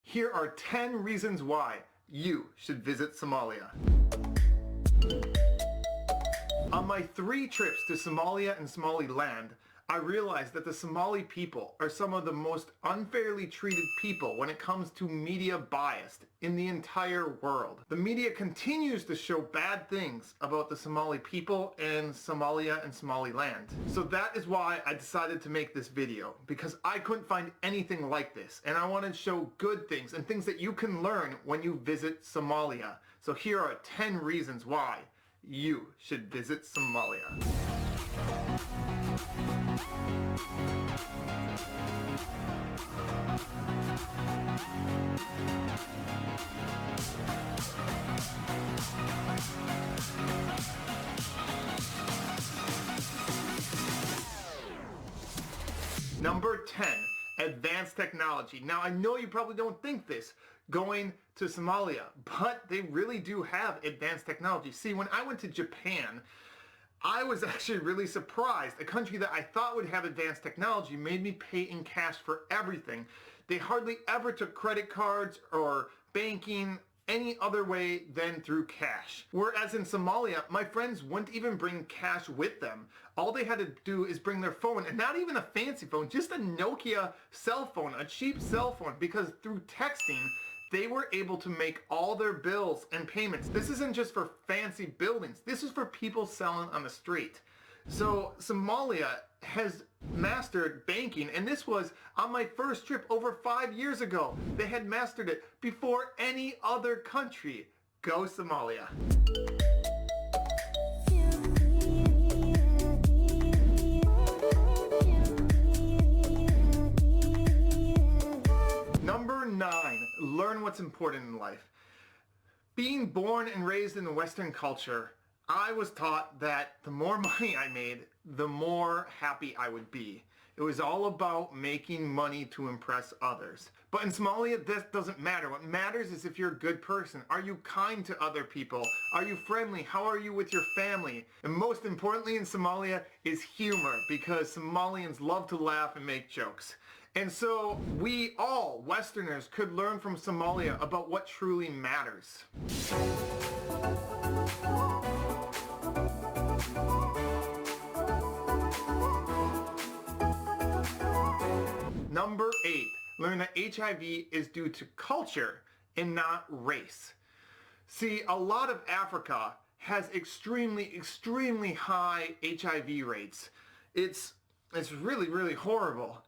Here are 10 reasons why you should visit Somalia. On my 3 trips to Somalia and Somaliland, I realized that the Somali people are some of the most unfairly treated people when it comes to media bias in the entire world. The media continues to show bad things about the Somali people in Somalia and Somaliland. So that is why I decided to make this video, because I couldn't find anything like this, and I want to show good things and things that you can learn when you visit Somalia. So here are 10 reasons why you should visit Somalia. Number 10, advanced technology. Now I know you probably don't think this going to Somalia, but they really do have advanced technology. See, when I went to Japan, I was actually really surprised. A country that I thought would have advanced technology made me pay in cash for everything. They hardly ever took credit cards or banking any other way than through cash. Whereas in Somalia, my friends wouldn't even bring cash with them. All they had to do is bring their phone, and not even a fancy phone, just a Nokia cell phone, a cheap cell phone, because through texting, they were able to make all their bills and payments. This isn't just for fancy buildings. This is for people selling on the street. So Somalia has mastered banking, and this was on my first trip over 5 years ago. They had mastered it before any other country. Go Somalia. Number 9, learn what's important in life. Being born and raised in the Western culture, I was taught that the more money I made, the more happy I would be. It was all about making money to impress others. But in Somalia, this doesn't matter. What matters is if you're a good person. Are you kind to other people? Are you friendly? How are you with your family? And most importantly in Somalia is humor, because Somalians love to laugh and make jokes. And so we all, Westerners, could learn from Somalia about what truly matters. Number 8, learn that HIV is due to culture and not race. See, a lot of Africa has extremely high HIV rates. It's really, really horrible.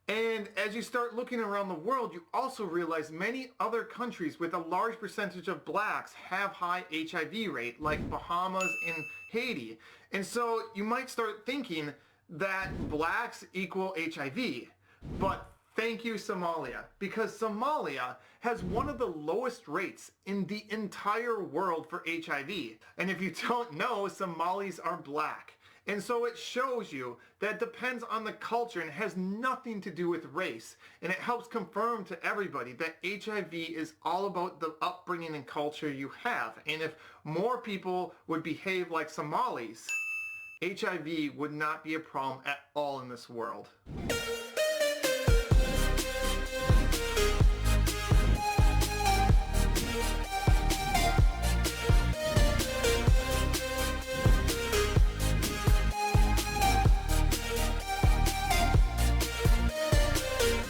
And as you start looking around the world, you also realize many other countries with a large percentage of blacks have high HIV rate, like Bahamas and Haiti. And so you might start thinking that blacks equal HIV. But thank you, Somalia, because Somalia has one of the lowest rates in the entire world for HIV. And if you don't know, Somalis are black. And so it shows you that it depends on the culture and has nothing to do with race. And it helps confirm to everybody that HIV is all about the upbringing and culture you have. And if more people would behave like Somalis, HIV would not be a problem at all in this world.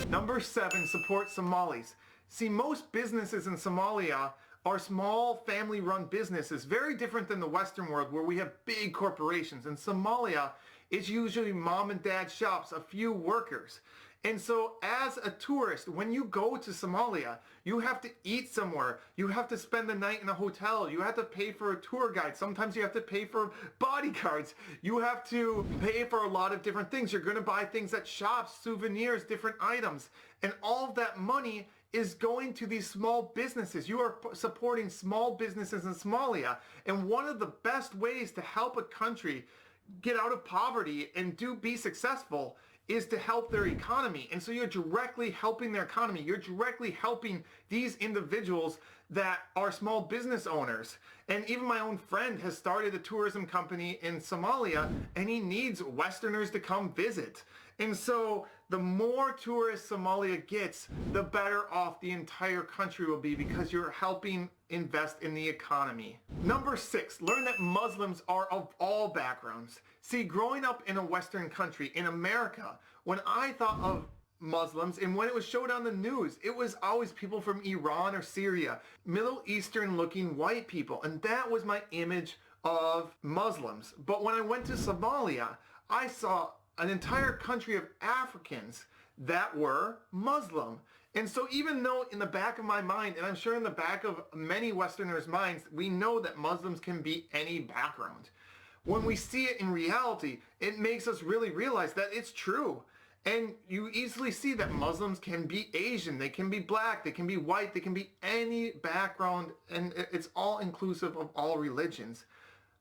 Number 7, support Somalis. See, most businesses in Somalia are small family-run businesses, very different than the Western world where we have big corporations. In Somalia, it's usually mom and dad shops, a few workers. And so as a tourist, when you go to Somalia, you have to eat somewhere. You have to spend the night in a hotel. You have to pay for a tour guide. Sometimes you have to pay for bodyguards. You have to pay for a lot of different things. You're going to buy things at shops, souvenirs, different items. And all of that money is going to these small businesses. You are supporting small businesses in Somalia. And one of the best ways to help a country get out of poverty and be successful is to help their economy. And so you're directly helping their economy. You're directly helping these individuals that are small business owners. And even my own friend has started a tourism company in Somalia, and he needs Westerners to come visit. And so the more tourists Somalia gets, the better off the entire country will be because you're helping invest in the economy. Number 6, learn that Muslims are of all backgrounds. See, growing up in a Western country, in America, when I thought of Muslims and when it was showed on the news, it was always people from Iran or Syria, Middle Eastern looking white people, and that was my image of Muslims. But when I went to Somalia, I saw an entire country of Africans that were Muslim. And so even though in the back of my mind, and I'm sure in the back of many Westerners' minds, we know that Muslims can be any background, when we see it in reality, it makes us really realize that it's true. And you easily see that Muslims can be Asian, they can be black, they can be white, they can be any background, and it's all inclusive of all religions,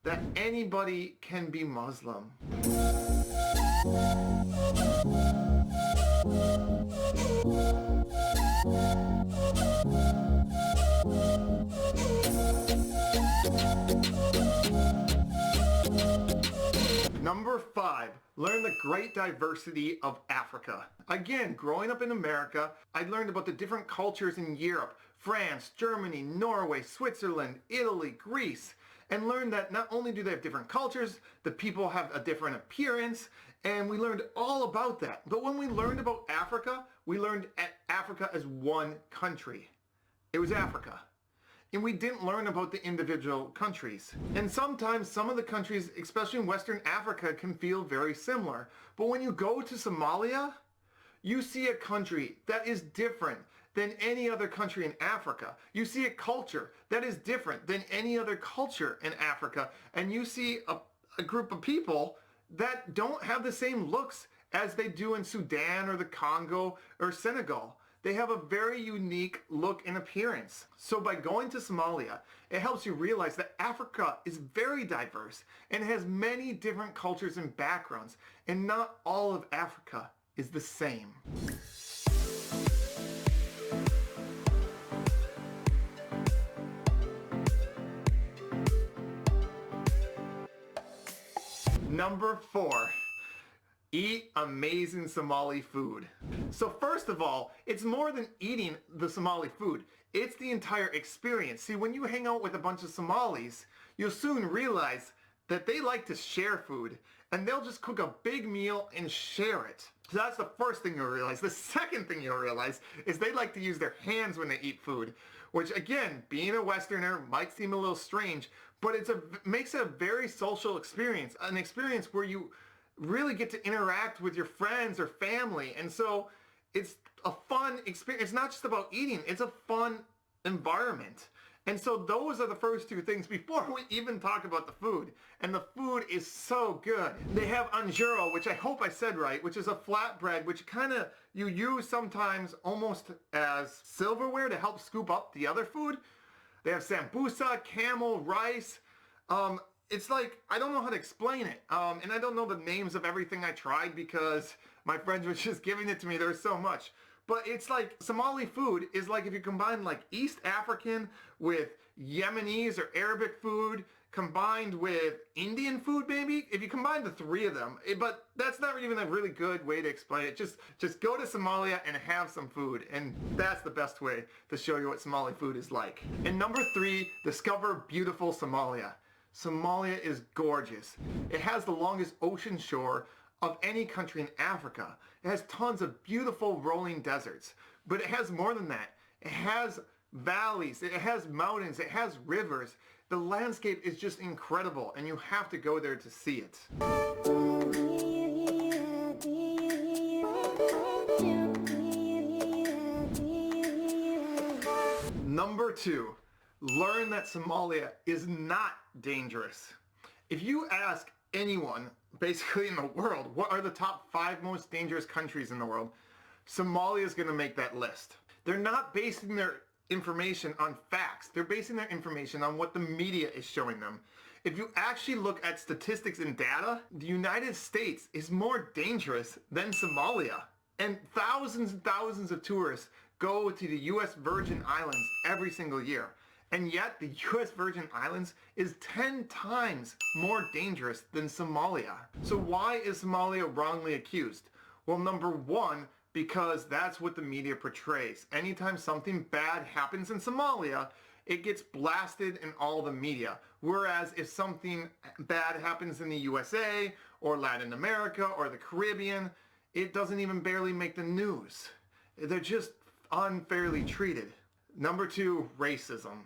that anybody can be Muslim. Number 5, learn the great diversity of Africa. Again, growing up in America, I learned about the different cultures in Europe, France, Germany, Norway, Switzerland, Italy, Greece, and learned that not only do they have different cultures, the people have a different appearance, and we learned all about that. But when we learned about Africa, we learned Africa as one country. It was Africa. And we didn't learn about the individual countries. And sometimes some of the countries, especially in Western Africa, can feel very similar. But when you go to Somalia, you see a country that is different than any other country in Africa. You see a culture that is different than any other culture in Africa. And you see a group of people that don't have the same looks as they do in Sudan or the Congo or Senegal. They have a very unique look and appearance. So by going to Somalia, it helps you realize that Africa is very diverse and has many different cultures and backgrounds, and not all of Africa is the same. Number 4. Eat amazing Somali food. So first of all, it's more than eating the Somali food. It's the entire experience. See, when you hang out with a bunch of Somalis, you'll soon realize that they like to share food, and they'll just cook a big meal and share it. So that's the first thing you'll realize. The second thing you'll realize is they like to use their hands when they eat food, which again, being a Westerner might seem a little strange, but makes it a very social experience, an experience where you really get to interact with your friends or family. And so it's a fun experience. It's not just about eating, it's a fun environment. And so those are the first two things before we even talk about the food. And the food is so good. They have anjuro, which I hope I said right, which is a flatbread, which kind of you use sometimes almost as silverware to help scoop up the other food. They have sambusa, camel, rice. It's like, I don't know how to explain it. And I don't know the names of everything I tried because my friends were just giving it to me. There's so much. But it's like, Somali food is like if you combine like East African with Yemenis or Arabic food combined with Indian food maybe. If you combine the three of them, but that's not even a really good way to explain it. Just go to Somalia and have some food, and that's the best way to show you what Somali food is like. And number 3, discover beautiful Somalia. Somalia is gorgeous. It has the longest ocean shore of any country in Africa. It has tons of beautiful rolling deserts, but it has more than that. It has valleys, it has mountains, it has rivers. The landscape is just incredible, and you have to go there to see it. Number 2, learn that Somalia is not dangerous. If you ask anyone, basically in the world, what are the top 5 most dangerous countries in the world, Somalia is going to make that list. They're not basing their information on facts. They're basing their information on what the media is showing them. If you actually look at statistics and data, the United States is more dangerous than Somalia. And thousands of tourists go to the US Virgin Islands every single year. And yet the US Virgin Islands is 10 times more dangerous than Somalia. So why is Somalia wrongly accused? Well, number one, because that's what the media portrays. Anytime something bad happens in Somalia, it gets blasted in all the media. Whereas if something bad happens in the USA or Latin America or the Caribbean, it doesn't even barely make the news. They're just unfairly treated. Number two, racism.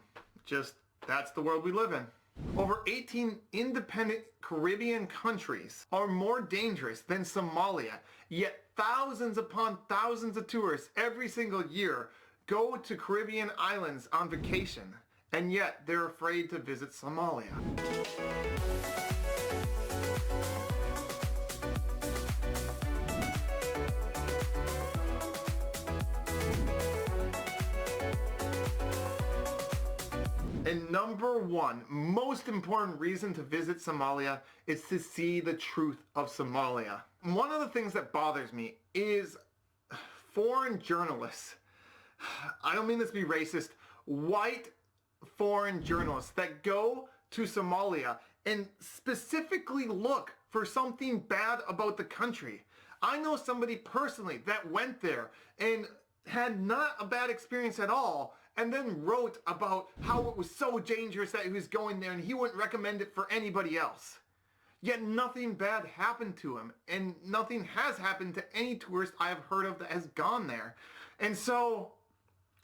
That's the world we live in. Over 18 independent Caribbean countries are more dangerous than Somalia, yet thousands upon thousands of tourists every single year go to Caribbean islands on vacation, and yet they're afraid to visit Somalia. And number one, most important reason to visit Somalia is to see the truth of Somalia. One of the things that bothers me is foreign journalists. I don't mean this to be racist. White foreign journalists that go to Somalia and specifically look for something bad about the country. I know somebody personally that went there and had not a bad experience at all, and then wrote about how it was so dangerous that he was going there and he wouldn't recommend it for anybody else. Yet nothing bad happened to him, and nothing has happened to any tourist I have heard of that has gone there. And so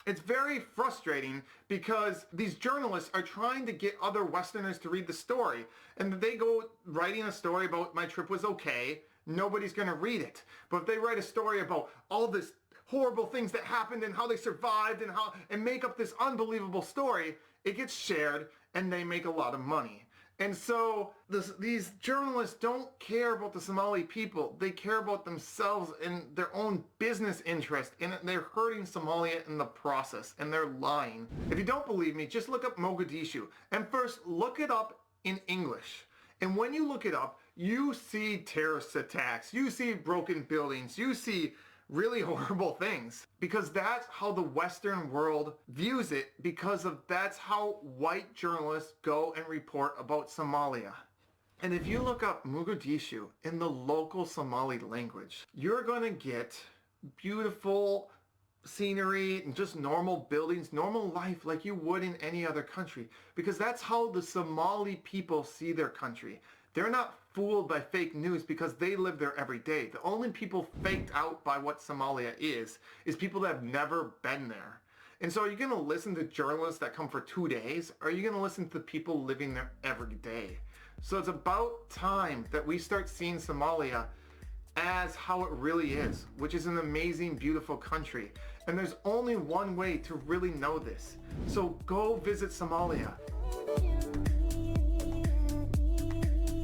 it's very frustrating because these journalists are trying to get other Westerners to read the story, and they go writing a story about my trip was okay, nobody's gonna read it. But if they write a story about all this horrible things that happened and how they survived and make up this unbelievable story, it gets shared and they make a lot of money. And so these journalists don't care about the Somali people. They care about themselves and their own business interest, and they're hurting Somalia in the process, and they're lying. If you don't believe me, just look up Mogadishu, and first look it up in English. And when you look it up, you see terrorist attacks, you see broken buildings, you see really horrible things, because that's how the Western world views it, because that's how white journalists go and report about Somalia. And if you look up Mogadishu in the local Somali language, you're going to get beautiful scenery and just normal buildings, normal life like you would in any other country, because that's how the Somali people see their country. They're not fooled by fake news because they live there every day. The only people faked out by what Somalia is people that have never been there. And so are you going to listen to journalists that come for 2 days? Or are you going to listen to the people living there every day? So it's about time that we start seeing Somalia as how it really is, which is an amazing, beautiful country. And there's only one way to really know this. So go visit Somalia.